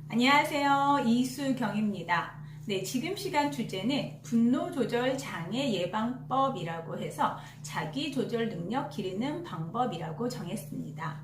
안녕하세요. 이수경입니다. 네, 지금 시간 주제는 분노 조절 장애 예방법이라고 해서 자기 조절 능력 기르는 방법이라고 정했습니다.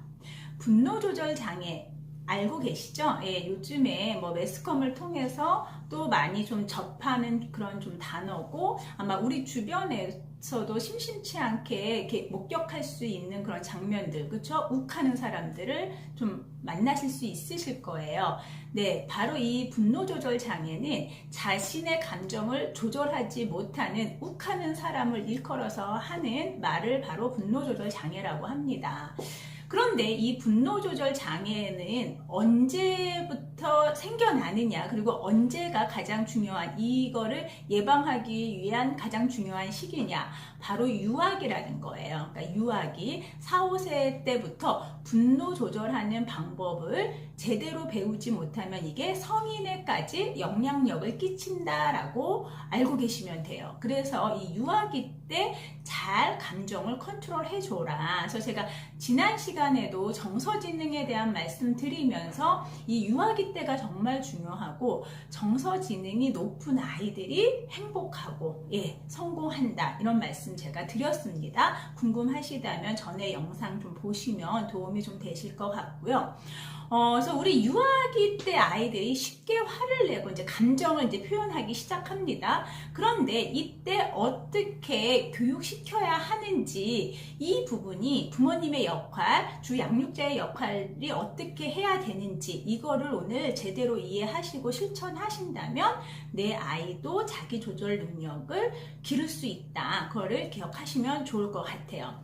분노 조절 장애 알고 계시죠? 예, 요즘에 뭐 매스컴을 통해서 또 많이 좀 접하는 그런 좀 단어고 아마 우리 주변에서도 심심치 않게 이렇게 목격할 수 있는 그런 장면들, 그렇죠? 욱하는 사람들을 좀 만나실 수 있으실 거예요. 네, 바로 이 분노 조절 장애는 자신의 감정을 조절하지 못하는 욱하는 사람을 일컬어서 하는 말을 바로 분노 조절 장애라고 합니다. 그런데 이 분노 조절 장애는 언제부터 생겨나느냐, 그리고 언제가 가장 중요한, 이거를 예방하기 위한 가장 중요한 시기냐, 바로 유아기라는 거예요. 그러니까 유아기 4, 5세 때부터 분노 조절하는 방법을 제대로 배우지 못하면 이게 성인에까지 영향력을 끼친다라고 알고 계시면 돼요. 그래서 이 유아기 때 잘 감정을 컨트롤 해줘라. 그래서 제가 지난 시간에도 정서지능에 대한 말씀 드리면서 이 유아기 때가 정말 중요하고 정서지능이 높은 아이들이 행복하고 성공한다, 이런 말씀 제가 드렸습니다. 궁금하시다면 전에 영상 좀 보시면 도움이 좀 되실 것 같고요. 그래서 우리 유아기 때 아이들이 쉽게 화를 내고 이제 감정을 이제 표현하기 시작합니다. 그런데 이때 어떻게 교육시켜야 하는지, 이 부분이 부모님의 역할, 주 양육자의 역할이 어떻게 해야 되는지, 이거를 오늘 제대로 이해하시고 실천하신다면 내 아이도 자기 조절 능력을 기를 수 있다. 그거를 기억하시면 좋을 것 같아요.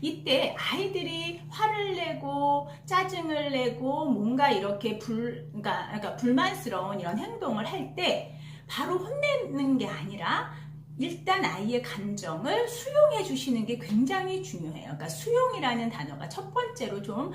이때 아이들이 화를 내고 짜증을 내고 뭔가 이렇게 그러니까 불만스러운 이런 행동을 할 때 바로 혼내는 게 아니라 일단 아이의 감정을 수용해 주시는 게 굉장히 중요해요. 그러니까 수용이라는 단어가 첫 번째로 좀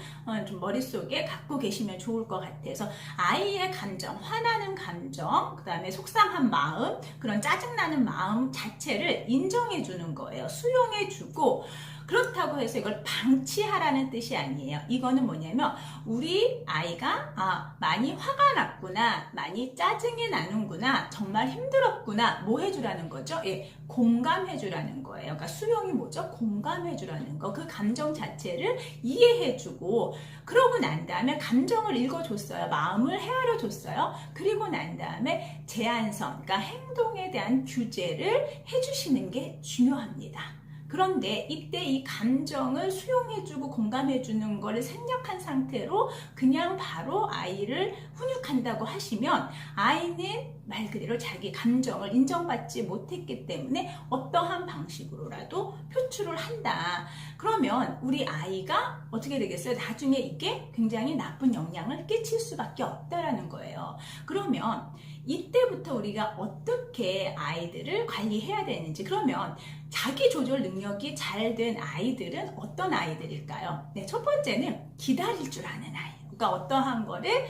머릿속에 갖고 계시면 좋을 것 같아서, 아이의 감정, 화나는 감정, 그 다음에 속상한 마음, 그런 짜증나는 마음 자체를 인정해 주는 거예요. 수용해 주고, 그렇다고 해서 이걸 방치하라는 뜻이 아니에요. 이거는 뭐냐면 우리 아이가 많이 화가 났구나, 많이 짜증이 나는구나, 정말 힘들었구나, 뭐 해주라는 거죠? 공감해주라는 거예요. 그러니까 수용이 뭐죠? 공감해주라는 거. 그 감정 자체를 이해해주고, 그러고 난 다음에 감정을 읽어줬어요. 마음을 헤아려줬어요. 그리고 난 다음에 제한선, 그러니까 행동에 대한 규제를 해주시는 게 중요합니다. 그런데 이때 이 감정을 수용해주고 공감해주는 거를 생략한 상태로 그냥 바로 아이를 훈육한다고 하시면, 아이는 말 그대로 자기 감정을 인정받지 못했기 때문에 어떠한 방식으로라도 표출을 한다. 그러면 우리 아이가 어떻게 되겠어요? 나중에 이게 굉장히 나쁜 영향을 끼칠 수밖에 없다라는 거예요. 그러면 이때부터 우리가 어떻게 아이들을 관리해야 되는지, 그러면 자기 조절 능력이 잘 된 아이들은 어떤 아이들일까요? 네, 첫 번째는 기다릴 줄 아는 아이. 그러니까 어떠한 거를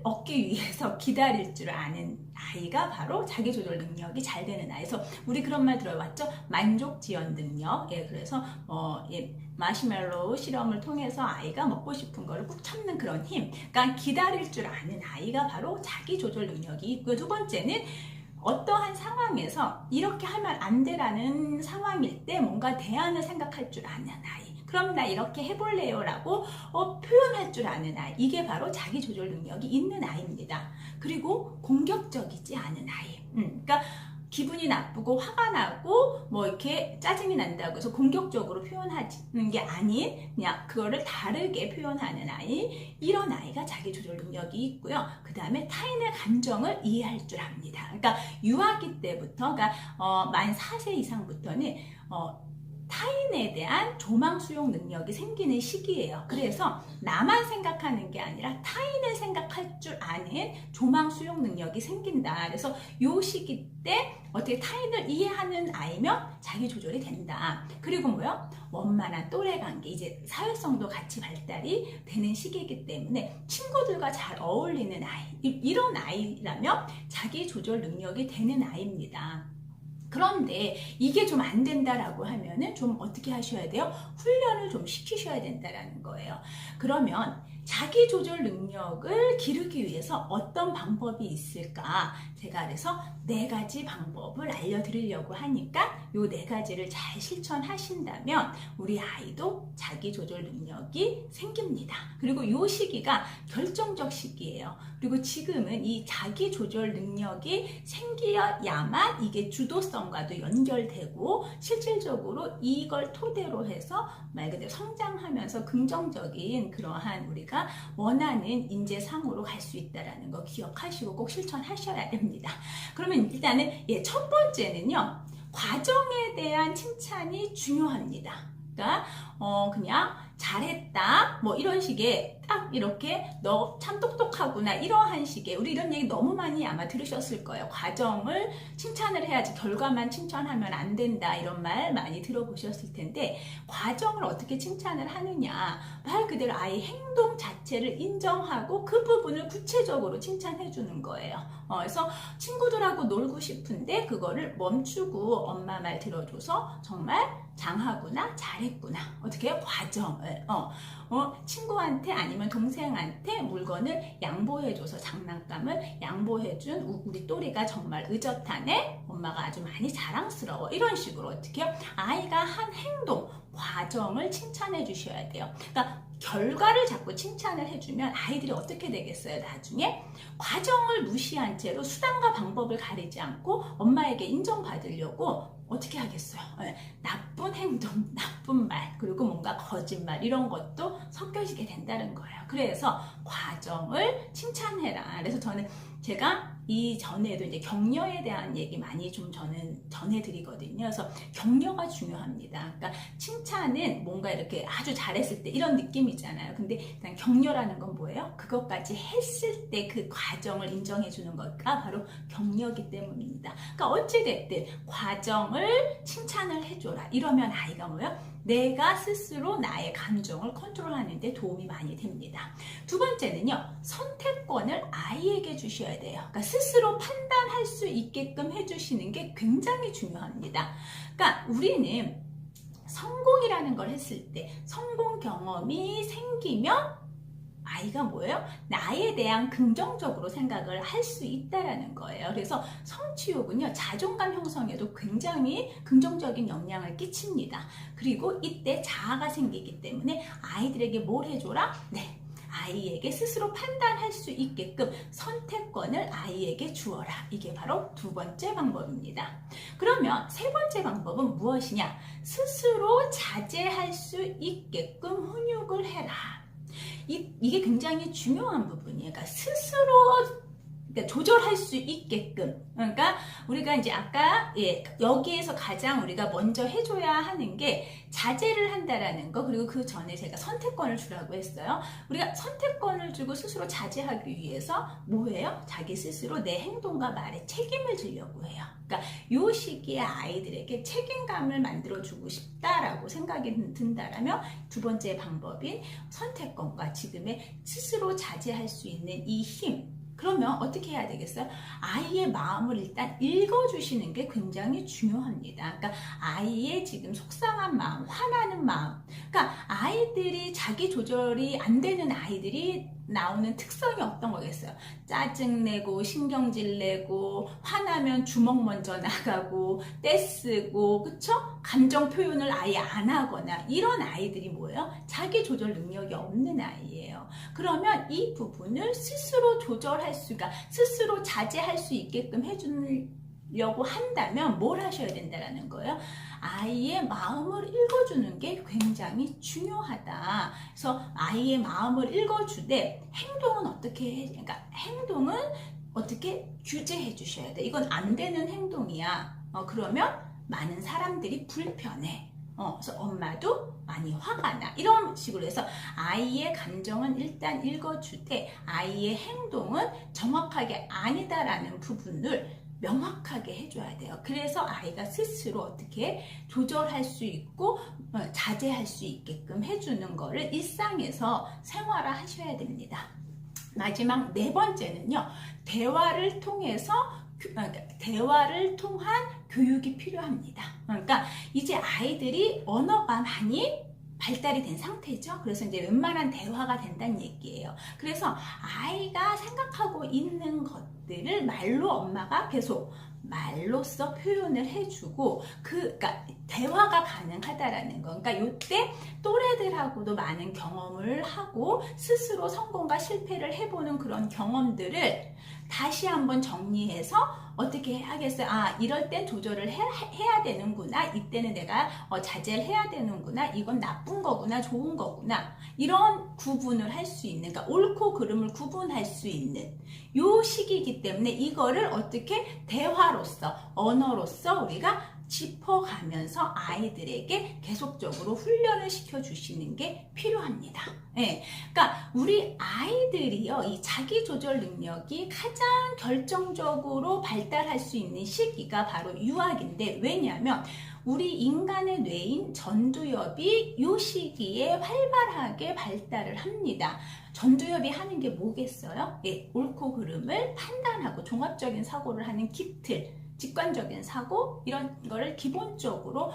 얻기 위해서 기다릴 줄 아는 아이가 바로 자기 조절 능력이 잘 되는 아이. 그래서 우리 그런 말 들어봤죠? 만족 지연 능력. 그래서 마시멜로우 실험을 통해서 아이가 먹고 싶은 거를 꾹 참는 그런 힘. 그러니까 기다릴 줄 아는 아이가 바로 자기 조절 능력이 있고요. 두 번째는 어떠한 상황에서 이렇게 하면 안 되라는 상황일 때 뭔가 대안을 생각할 줄 아는 아이. 그럼 나 이렇게 해볼래요 라고 표현할 줄 아는 아이. 이게 바로 자기 조절 능력이 있는 아이입니다. 그리고 공격적이지 않은 아이. 그러니까 기분이 나쁘고 화가 나고 뭐 이렇게 짜증이 난다고 해서 공격적으로 표현하는 게 아닌, 그냥 그거를 다르게 표현하는 아이. 이런 아이가 자기 조절 능력이 있고요. 그 다음에 타인의 감정을 이해할 줄 압니다. 그러니까 유아기 때부터, 그러니까 만 4세 이상부터는 타인에 대한 조망 수용 능력이 생기는 시기예요. 그래서 나만 생각하는 게 아니라 타인을 생각할 줄 아는 조망 수용 능력이 생긴다. 그래서 이 시기 때 어떻게 타인을 이해하는 아이면 자기 조절이 된다. 그리고 뭐요? 원만한 또래 관계, 이제 사회성도 같이 발달이 되는 시기이기 때문에 친구들과 잘 어울리는 아이, 이런 아이라면 자기 조절 능력이 되는 아이입니다. 그런데 이게 좀 안 된다라고 하면은 좀 어떻게 하셔야 돼요? 훈련을 좀 시키셔야 된다라는 거예요. 그러면 자기 조절 능력을 기르기 위해서 어떤 방법이 있을까? 제가 그래서 4가지 방법을 알려드리려고 하니까 이 4가지를 잘 실천하신다면 우리 아이도 자기 조절 능력이 생깁니다. 그리고 이 시기가 결정적 시기예요. 그리고 지금은 이 자기 조절 능력이 생겨야만 이게 주도성과도 연결되고 실질적으로 이걸 토대로 해서 말 그대로 성장하면서 긍정적인 그러한 우리가 원하는 인재상으로 갈 수 있다는 거 기억하시고 꼭 실천하셔야 됩니다. 그러면 일단은 첫 번째는요, 과정에 대한 칭찬이 중요합니다. 그러니까 그냥 잘했다 뭐 이런 식의 딱 이렇게 너 참 똑똑하구나 이러한 식의 우리 이런 얘기 너무 많이 아마 들으셨을 거예요. 과정을 칭찬을 해야지 결과만 칭찬하면 안 된다 이런 말 많이 들어보셨을 텐데 과정을 어떻게 칭찬을 하느냐 말 그대로 아이 행동 자체를 인정하고 그 부분을 구체적으로 칭찬해 주는 거예요. 그래서 친구들하고 놀고 싶은데 그거를 멈추고 엄마 말 들어줘서 정말 장하구나 잘했구나 어떻게 해요? 과정을 친구한테 아니면 동생한테 물건을 양보해줘서 장난감을 양보해준 우리 또리가 정말 의젓하네 엄마가 아주 많이 자랑스러워 이런 식으로 어떻게 해요? 아이가 한 행동 과정을 칭찬해 주셔야 돼요. 그러니까 결과를 자꾸 칭찬을 해주면 아이들이 어떻게 되겠어요? 나중에 과정을 무시한 채로 수단과 방법을 가리지 않고 엄마에게 인정받으려고 어떻게 하겠어요? 나쁜 행동, 나쁜 말, 그리고 뭔가 거짓말 이런 것도 섞여지게 된다는 거예요. 그래서 과정을 칭찬해라. 그래서 제가 이전에도 이제 격려에 대한 얘기 많이 좀 저는 전해드리거든요. 그래서 격려가 중요합니다. 그러니까 칭찬은 뭔가 이렇게 아주 잘했을 때 이런 느낌이잖아요. 근데 일단 격려라는 건 뭐예요? 그것까지 했을 때 그 과정을 인정해 주는 것가 바로 격려이기 때문입니다. 그러니까 어찌됐든 과정을 칭찬을 해줘라. 이러면 아이가 뭐예요? 내가 스스로 나의 감정을 컨트롤하는 데 도움이 많이 됩니다. 두 번째는요, 선택권을 아이에게 주셔야 돼요. 그러니까 스스로 판단할 수 있게끔 해주시는 게 굉장히 중요합니다. 그러니까 우리는 성공이라는 걸 했을 때 성공 경험이 생기면 아이가 뭐예요? 나에 대한 긍정적으로 생각을 할 수 있다라는 거예요. 그래서 성취욕은요, 자존감 형성에도 굉장히 긍정적인 영향을 끼칩니다. 그리고 이때 자아가 생기기 때문에 아이들에게 뭘 해줘라? 네. 아이에게 스스로 판단할 수 있게끔 선택권을 아이에게 주어라. 이게 바로 두 번째 방법입니다. 그러면 세 번째 방법은 무엇이냐? 스스로 자제할 수 있게끔 훈육을 해라. 이게 굉장히 중요한 부분이에요. 그러니까 스스로 조절할 수 있게끔. 그러니까 우리가 이제 아까 여기에서 가장 우리가 먼저 해줘야 하는 게 자제를 한다라는 거, 그리고 그 전에 제가 선택권을 주라고 했어요. 우리가 선택권을 주고 스스로 자제하기 위해서 뭐예요? 자기 스스로 내 행동과 말에 책임을 지려고 해요. 그러니까 이 시기에 아이들에게 책임감을 만들어주고 싶다라고 생각이 든다라면 두 번째 방법인 선택권과 지금의 스스로 자제할 수 있는 이 힘, 그러면 어떻게 해야 되겠어요? 아이의 마음을 일단 읽어주시는 게 굉장히 중요합니다. 그러니까 아이의 지금 속상한 마음, 화나는 마음. 그러니까 아이들이 자기 조절이 안 되는 아이들이 나오는 특성이 어떤 거겠어요? 짜증내고 신경질내고 화나면 주먹 먼저 나가고 떼쓰고 그쵸? 감정 표현을 아예 안 하거나 이런 아이들이 뭐예요? 자기 조절 능력이 없는 아이예요. 그러면 이 부분을 스스로 조절할 수가 스스로 자제할 수 있게끔 해주려고 한다면 뭘 하셔야 된다는 거예요? 아이의 마음을 읽어주는 게 굉장히 중요하다. 그래서 아이의 마음을 읽어주되 행동은 어떻게 해? 그러니까 행동은 어떻게 규제해 주셔야 돼. 이건 안 되는 행동이야. 그러면 많은 사람들이 불편해. 그래서 엄마도 많이 화가 나. 이런 식으로 해서 아이의 감정은 일단 읽어주되 아이의 행동은 정확하게 아니다라는 부분을 명확하게 해줘야 돼요. 그래서 아이가 스스로 어떻게 조절할 수 있고 자제할 수 있게끔 해주는 거를 일상에서 생활화 하셔야 됩니다. 마지막 네 번째는요, 대화를 통한 교육이 필요합니다. 그러니까 이제 아이들이 언어가 많이 발달이 된 상태죠. 그래서 이제 웬만한 대화가 된다는 얘기예요. 그래서 아이가 생각하고 있는 것들을 말로 엄마가 계속 말로써 표현을 해주고 그러니까 대화가 가능하다라는 거. 그러니까 요때 또래들하고도 많은 경험을 하고 스스로 성공과 실패를 해보는 그런 경험들을 다시 한번 정리해서 어떻게 해야겠어요? 아, 이럴 땐 조절을 해야 되는구나. 이때는 내가 자제를 해야 되는구나. 이건 나쁜 거구나. 좋은 거구나. 이런 구분을 할 수 있는, 그러니까 옳고 그름을 구분할 수 있는 요 시기이기 때문에 이거를 어떻게 대화로서, 언어로서 우리가 짚어가면서 아이들에게 계속적으로 훈련을 시켜주시는 게 필요합니다. 예, 그러니까 우리 아이들이요, 이 자기조절 능력이 가장 결정적으로 발달할 수 있는 시기가 바로 유아기인데, 왜냐하면 우리 인간의 뇌인 전두엽이 이 시기에 활발하게 발달을 합니다. 전두엽이 하는 게 뭐겠어요? 예, 옳고 그름을 판단하고 종합적인 사고를 하는 기틀, 직관적인 사고, 이런 거를 기본적으로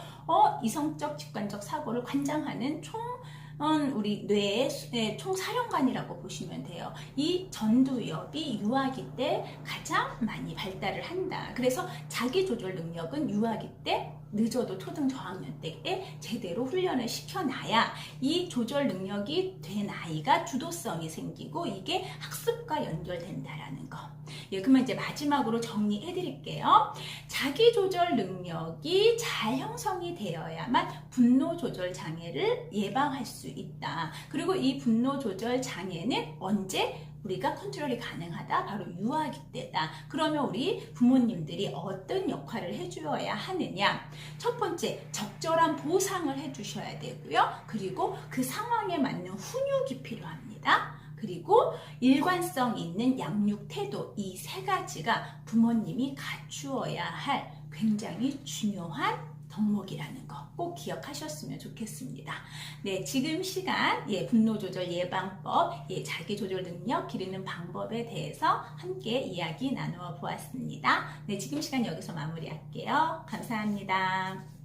이성적 직관적 사고를 관장하는 우리 뇌의 총사령관이라고 보시면 돼요. 이 전두엽이 유아기 때 가장 많이 발달을 한다. 그래서 자기조절 능력은 유아기 때, 늦어도 초등 저학년 때에 제대로 훈련을 시켜놔야 이 조절 능력이 된 아이가 주도성이 생기고 이게 학습과 연결된다라는 거. 예, 그러면 이제 마지막으로 정리해 드릴게요. 자기조절 능력이 잘 형성이 되어야만 분노조절 장애를 예방할 수 있다. 그리고 이 분노조절 장애는 언제 우리가 컨트롤이 가능하다? 바로 유아기 때다. 그러면 우리 부모님들이 어떤 역할을 해주어야 하느냐? 첫 번째, 적절한 보상을 해주셔야 되고요. 그리고 그 상황에 맞는 훈육이 필요합니다. 그리고 일관성 있는 양육 태도, 이 세 가지가 부모님이 갖추어야 할 굉장히 중요한 덕목이라는 거 꼭 기억하셨으면 좋겠습니다. 네, 지금 시간 분노조절 예방법, 자기조절 능력 기르는 방법에 대해서 함께 이야기 나누어 보았습니다. 네, 지금 시간 여기서 마무리할게요. 감사합니다.